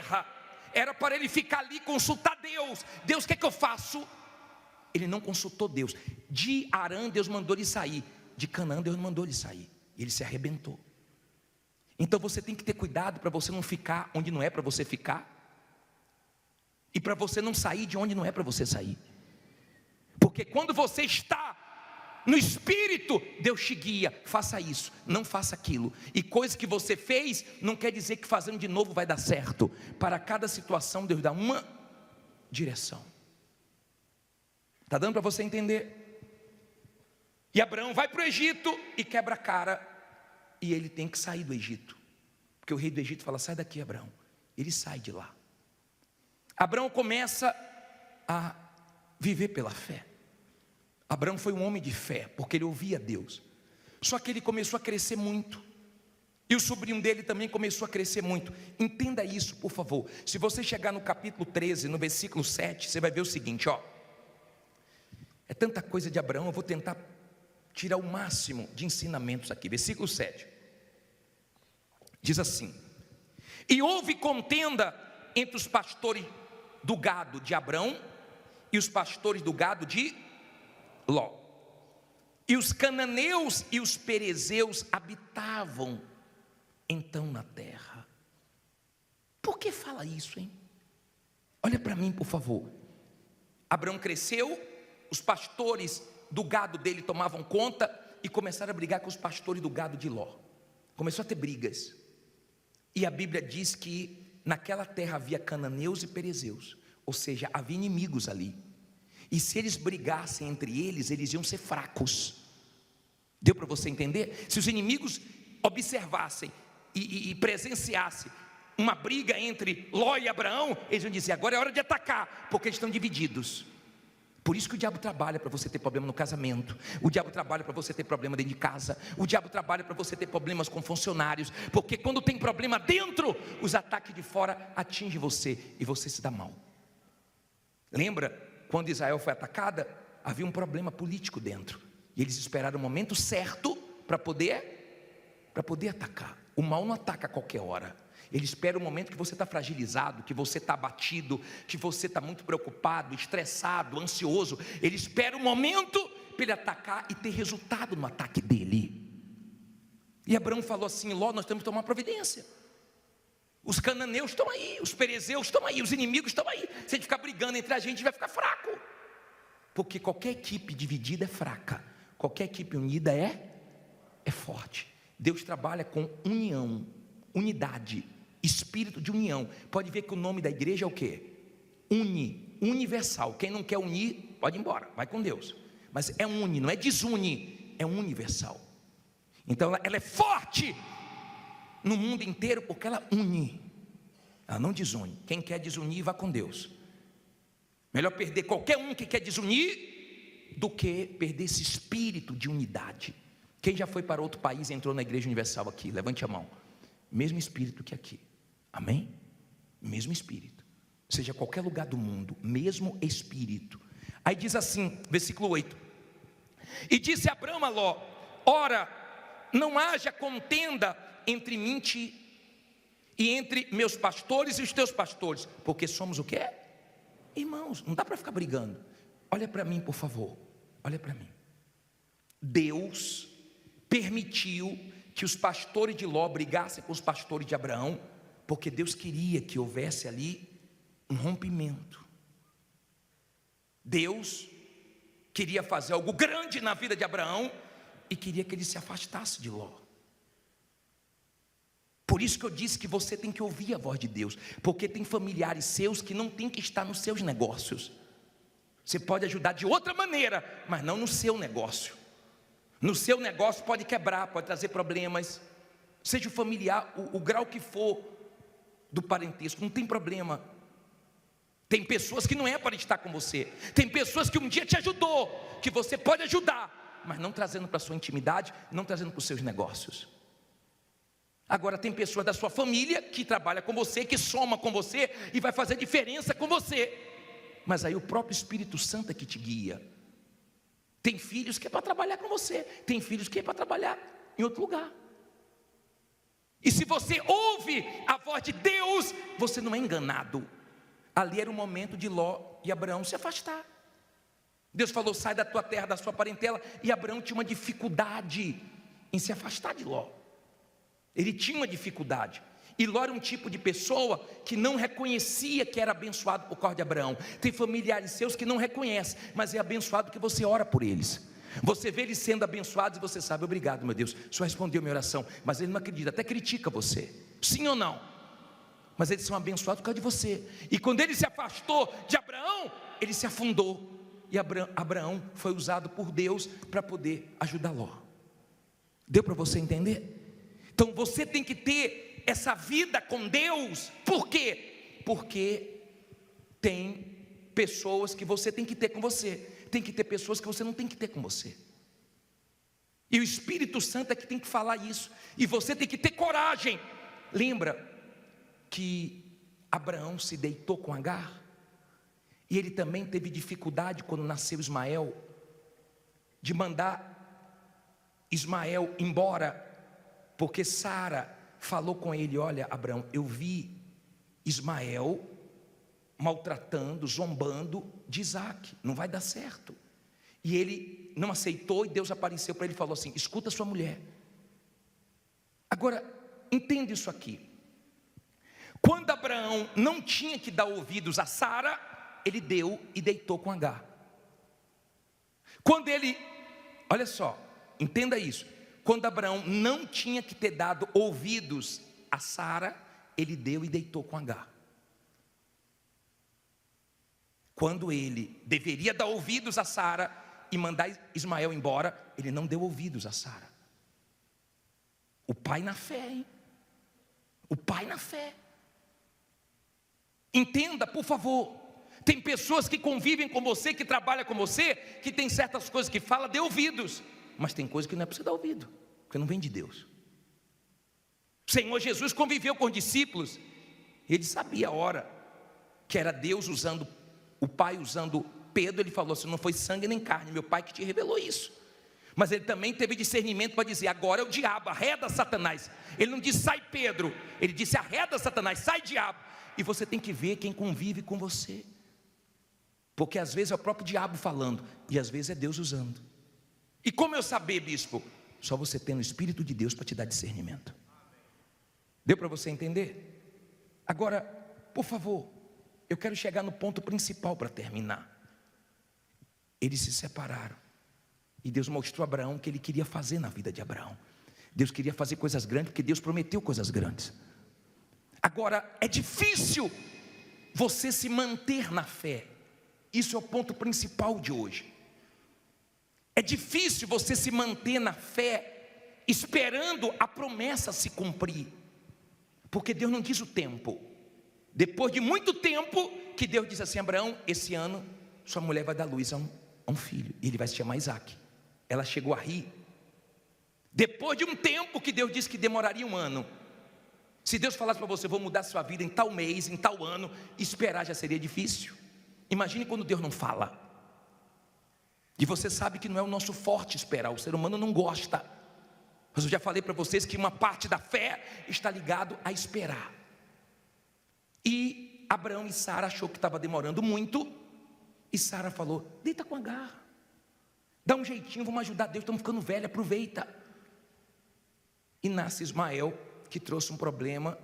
terra. Era para ele ficar ali e consultar Deus. Deus, o que é que eu faço? Ele não consultou Deus. De Harã, Deus mandou ele sair. De Canaã, Deus mandou ele sair. E ele se arrebentou. Então você tem que ter cuidado para você não ficar onde não é para você ficar. E para você não sair de onde não é para você sair. Porque quando você está no Espírito, Deus te guia, faça isso, não faça aquilo. E coisa que você fez, não quer dizer que fazendo de novo vai dar certo. Para cada situação, Deus dá uma direção. Está dando para você entender? E Abraão vai para o Egito e quebra a cara. E ele tem que sair do Egito. Porque o rei do Egito fala, sai daqui, Abraão. Ele sai de lá. Abraão começa a viver pela fé. Abraão foi um homem de fé, porque ele ouvia Deus. Só que ele começou a crescer muito. E o sobrinho dele também começou a crescer muito. Entenda isso, por favor. Se você chegar no capítulo 13, no versículo 7, você vai ver o seguinte, ó. É tanta coisa de Abraão, eu vou tentar tirar o máximo de ensinamentos aqui. Versículo 7. Diz assim: e houve contenda entre os pastores do gado de Abraão e os pastores do gado de Ló. E os cananeus e os perezeus habitavam então na terra. Por que fala isso, hein? Olha para mim, por favor. Abraão cresceu, os pastores do gado dele tomavam conta e começaram a brigar com os pastores do gado de Ló. Começou a ter brigas. E a Bíblia diz que naquela terra havia cananeus e perezeus, ou seja, havia inimigos ali. E se eles brigassem entre eles, eles iam ser fracos. Deu para você entender? Se os inimigos observassem e presenciassem uma briga entre Ló e Abraão, eles iam dizer, agora é hora de atacar, porque eles estão divididos. Por isso que o diabo trabalha para você ter problema no casamento. O diabo trabalha para você ter problema dentro de casa. O diabo trabalha para você ter problemas com funcionários. Porque quando tem problema dentro, os ataques de fora atingem você e você se dá mal. Lembra quando Israel foi atacada? Havia um problema político dentro. E eles esperaram o momento certo para poder atacar. O mal não ataca a qualquer hora. Ele espera o momento que você está fragilizado, que você está abatido, que você está muito preocupado, estressado, ansioso. Ele espera o momento para ele atacar e ter resultado no ataque dele. E Abraão falou assim, Ló, nós temos que tomar providência. Os cananeus estão aí, os perezeus estão aí, os inimigos estão aí. Se a gente ficar brigando entre a gente, vai ficar fraco. Porque qualquer equipe dividida é fraca. Qualquer equipe unida é forte. Deus trabalha com união, unidade, espírito de união. Pode ver que o nome da igreja é o quê? Universal. Quem não quer unir, pode ir embora, vai com Deus. Mas é une, não é desune, é universal. Então ela é forte no mundo inteiro porque ela une, ela não desune. Quem quer desunir, vá com Deus. Melhor perder qualquer um que quer desunir do que perder esse espírito de unidade. Quem já foi para outro país e entrou na igreja universal aqui? Levante a mão. Mesmo espírito que aqui, amém? Mesmo espírito, seja qualquer lugar do mundo, mesmo espírito. Aí diz assim, versículo 8: e disse Abraão a Ló, ora, não haja contenda entre mim e entre meus pastores e os teus pastores, porque somos o quê? Irmãos, não dá para ficar brigando. Olha para mim, por favor, olha para mim. Deus permitiu que os pastores de Ló brigassem com os pastores de Abraão, porque Deus queria que houvesse ali um rompimento. Deus queria fazer algo grande na vida de Abraão e queria que ele se afastasse de Ló. Por isso que eu disse que você tem que ouvir a voz de Deus, porque tem familiares seus que não tem que estar nos seus negócios. Você pode ajudar de outra maneira, mas não no seu negócio. No seu negócio pode quebrar, pode trazer problemas. Seja o familiar, o grau que for do parentesco, não tem problema. Tem pessoas que não é para estar com você. Tem pessoas que um dia te ajudou, que você pode ajudar, mas não trazendo para a sua intimidade, não trazendo para os seus negócios. Agora tem pessoas da sua família que trabalha com você, que soma com você e vai fazer diferença com você. Mas aí o próprio Espírito Santo é que te guia. Tem filhos que é para trabalhar com você, tem filhos que é para trabalhar em outro lugar. E se você ouve a voz de Deus, você não é enganado. Ali era o momento de Ló e Abraão se afastar. Deus falou: sai da tua terra, da sua parentela. E Abraão tinha uma dificuldade em se afastar de Ló. Ele tinha uma dificuldade. E Ló era um tipo de pessoa que não reconhecia que era abençoado por causa de Abraão. Tem familiares seus que não reconhecem, mas é abençoado porque você ora por eles. Você vê eles sendo abençoados e você sabe: obrigado, meu Deus, o Senhor respondeu minha oração. Mas ele não acredita, até critica você, sim ou não? Mas eles são abençoados por causa de você. E quando ele se afastou de Abraão, ele se afundou. E Abraão foi usado por Deus para poder ajudar Ló. Deu para você entender? Então você tem que ter essa vida com Deus. Por quê? Porque tem pessoas que você tem que ter com você. Tem que ter pessoas que você não tem que ter com você. E o Espírito Santo é que tem que falar isso. E você tem que ter coragem. Lembra que Abraão se deitou com Agar? E ele também teve dificuldade quando nasceu Ismael, de mandar Ismael embora, porque Sara falou com ele: olha, Abraão, eu vi Ismael maltratando, zombando de Isaac, não vai dar certo. E ele não aceitou, e Deus apareceu para ele e falou assim: escuta sua mulher. Agora, entenda isso aqui. Quando Abraão não tinha que dar ouvidos a Sara, ele deu e deitou com Agar. Quando ele, olha só, entenda isso. Quando Abraão não tinha que ter dado ouvidos a Sara, ele deu e deitou com Agar. Quando ele deveria dar ouvidos a Sara e mandar Ismael embora, ele não deu ouvidos a Sara. O pai na fé, hein? O pai na fé. Entenda, por favor. Tem pessoas que convivem com você, que trabalham com você, que tem certas coisas que fala, dê ouvidos. Mas tem coisas que não é para você dar ouvido, porque não vem de Deus. O Senhor Jesus conviveu com os discípulos. Ele sabia a hora que era Deus usando, o Pai usando Pedro. Ele falou assim: não foi sangue nem carne, meu Pai que te revelou isso. Mas ele também teve discernimento para dizer: agora é o diabo, arreda Satanás. Ele não disse: sai Pedro, ele disse: arreda Satanás, sai diabo. E você tem que ver quem convive com você, porque às vezes é o próprio diabo falando, e às vezes é Deus usando. E como eu saber, bispo? Só você tendo o Espírito de Deus para te dar discernimento. Deu para você entender? Agora, por favor, eu quero chegar no ponto principal para terminar. Eles se separaram, e Deus mostrou a Abraão o que ele queria fazer na vida de Abraão. Deus queria fazer coisas grandes, porque Deus prometeu coisas grandes. Agora, é difícil você se manter na fé. Isso é o ponto principal de hoje. É difícil você se manter na fé, esperando a promessa se cumprir, porque Deus não diz o tempo. Depois de muito tempo, que Deus diz assim: Abraão, esse ano sua mulher vai dar luz a um filho, e ele vai se chamar Isaac. Ela chegou a rir. Depois de um tempo que Deus disse que demoraria um ano. Se Deus falasse para você: vou mudar sua vida em tal mês, em tal ano, esperar já seria difícil. Imagine quando Deus não fala. E você sabe que não é o nosso forte esperar, o ser humano não gosta. Mas eu já falei para vocês que uma parte da fé está ligado a esperar. E Abraão e Sara achou que estava demorando muito, e Sara falou: deita com Agar, dá um jeitinho, vamos ajudar Deus, estamos ficando velhos, aproveita. E nasce Ismael, que trouxe um problema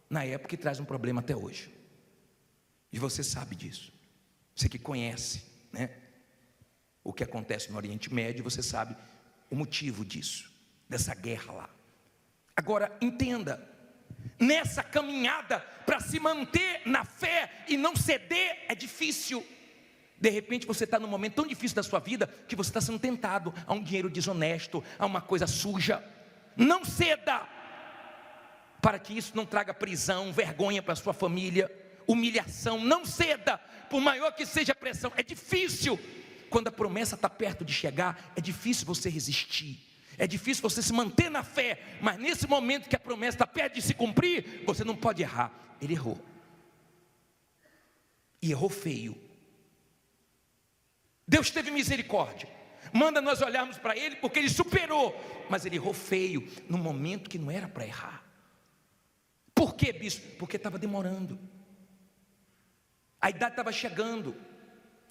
na época e traz um problema até hoje. E você sabe disso. Você que conhece, né, o que acontece no Oriente Médio, você sabe o motivo disso, dessa guerra lá. Agora, entenda, nessa caminhada para se manter na fé e não ceder, é difícil. De repente você está num momento tão difícil da sua vida, que você está sendo tentado a um dinheiro desonesto, a uma coisa suja. Não ceda, para que isso não traga prisão, vergonha para a sua família, humilhação. Não ceda, por maior que seja a pressão. É difícil, quando a promessa está perto de chegar, é difícil você resistir, é difícil você se manter na fé. Mas nesse momento que a promessa está perto de se cumprir, você não pode errar. Ele errou, e errou feio. Deus teve misericórdia, manda nós olharmos para ele, porque ele superou. Mas ele errou feio, num momento que não era para errar. Por quê, bispo? Porque estava demorando. A idade estava chegando.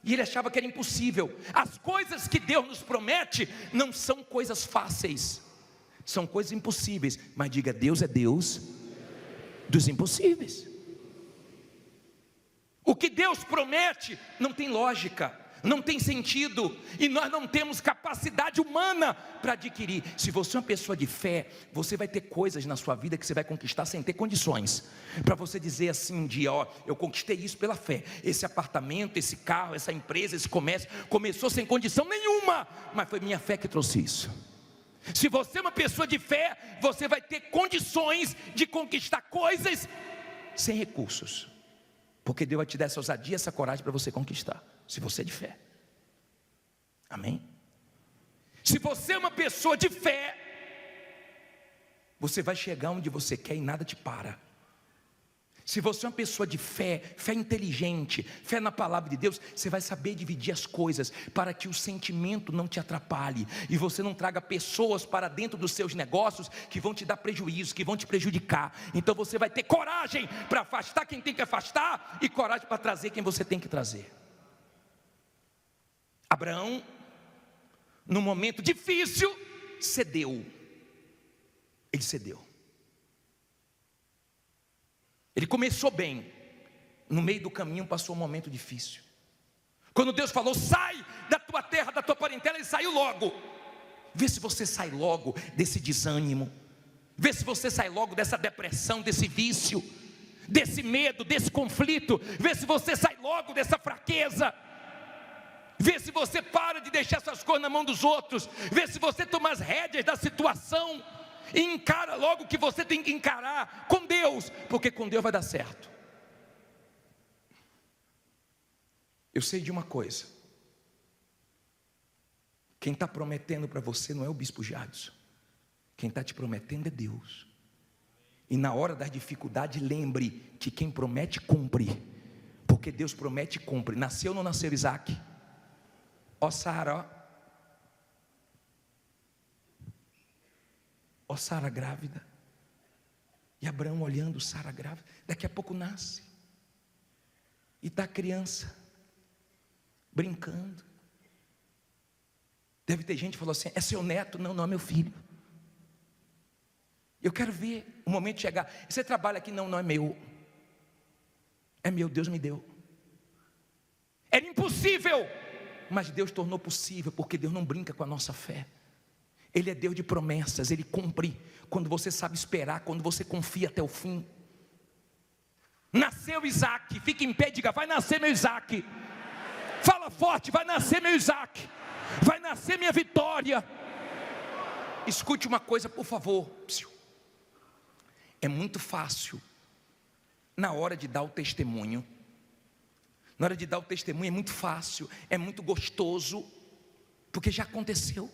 E ele achava que era impossível. As coisas que Deus nos promete não são coisas fáceis. São coisas impossíveis. Mas diga, Deus é Deus dos impossíveis. O que Deus promete não tem lógica, não tem sentido, e nós não temos capacidade humana para adquirir. Se você é uma pessoa de fé, você vai ter coisas na sua vida que você vai conquistar sem ter condições, para você dizer assim um dia, ó, eu conquistei isso pela fé, esse apartamento, esse carro, essa empresa, esse comércio, começou sem condição nenhuma, mas foi minha fé que trouxe isso. Se você é uma pessoa de fé, você vai ter condições de conquistar coisas sem recursos, porque Deus vai te dar essa ousadia, essa coragem para você conquistar, se você é de fé. Amém? Se você é uma pessoa de fé, você vai chegar onde você quer e nada te para. Se você é uma pessoa de fé, fé inteligente, fé na palavra de Deus, você vai saber dividir as coisas para que o sentimento não te atrapalhe e você não traga pessoas para dentro dos seus negócios que vão te dar prejuízo, que vão te prejudicar. Então você vai ter coragem para afastar quem tem que afastar e coragem para trazer quem você tem que trazer. Abraão, num momento difícil, cedeu. Ele cedeu. Ele começou bem, no meio do caminho passou um momento difícil. Quando Deus falou, sai da tua terra, da tua parentela, ele saiu logo. Vê se você sai logo desse desânimo, vê se você sai logo dessa depressão, desse vício, desse medo, desse conflito, vê se você sai logo dessa fraqueza, vê se você para de deixar essas coisas na mão dos outros, vê se você toma as rédeas da situação, e encara logo o que você tem que encarar com Deus, porque com Deus vai dar certo. Eu sei de uma coisa, quem está prometendo para você não é o bispo Jadson, quem está te prometendo é Deus. E na hora das dificuldades, lembre que quem promete cumpre, porque Deus promete e cumpre. Nasceu ou não nasceu Isaac? Ó Sara, ó Sara grávida, e Abraão olhando Sara grávida, daqui a pouco nasce, e está a criança, brincando, deve ter gente que falou assim, é seu neto? Não, não é meu filho, eu quero ver o momento chegar, você trabalha aqui? Não, não é meu, Deus me deu, era impossível, mas Deus tornou possível, porque Deus não brinca com a nossa fé. Ele é Deus de promessas, Ele cumpre quando você sabe esperar, quando você confia até o fim. Nasceu Isaac, fica em pé e diga, vai nascer meu Isaac. Fala forte, vai nascer meu Isaac, vai nascer minha vitória. Escute uma coisa por favor, é muito fácil, na hora de dar o testemunho, é muito fácil, é muito gostoso, porque já aconteceu.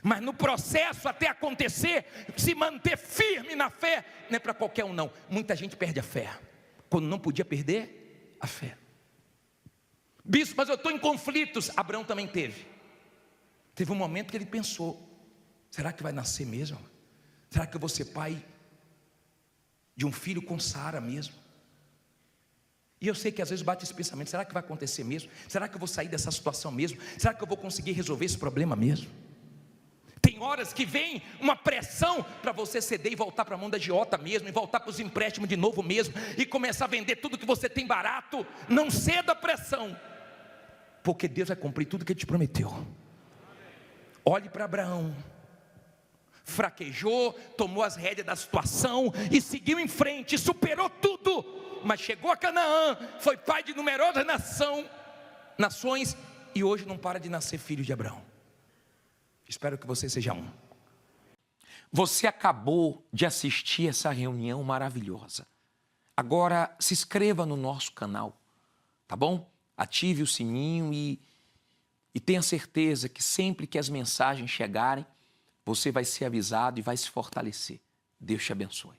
Mas no processo até acontecer, se manter firme na fé, não é para qualquer um não. Muita gente perde a fé, quando não podia perder a fé. Bispo, mas eu estou em conflitos. Abraão também teve um momento que ele pensou, será que vai nascer mesmo? Será que eu vou ser pai de um filho com Sara mesmo? E eu sei que às vezes bate esse pensamento, será que vai acontecer mesmo? Será que eu vou sair dessa situação mesmo? Será que eu vou conseguir resolver esse problema mesmo? Tem horas que vem uma pressão para você ceder e voltar para a mão da agiota mesmo, e voltar para os empréstimos de novo mesmo, e começar a vender tudo que você tem barato. Não ceda a pressão, porque Deus vai cumprir tudo que Ele te prometeu. Olhe para Abraão, fraquejou, tomou as rédeas da situação e seguiu em frente, superou tudo, mas chegou a Canaã, foi pai de numerosas nações, e hoje não para de nascer filho de Abraão. Espero que você seja um. Você acabou de assistir essa reunião maravilhosa. Agora se inscreva no nosso canal, tá bom? Ative o sininho e tenha certeza que sempre que as mensagens chegarem, você vai ser avisado e vai se fortalecer. Deus te abençoe.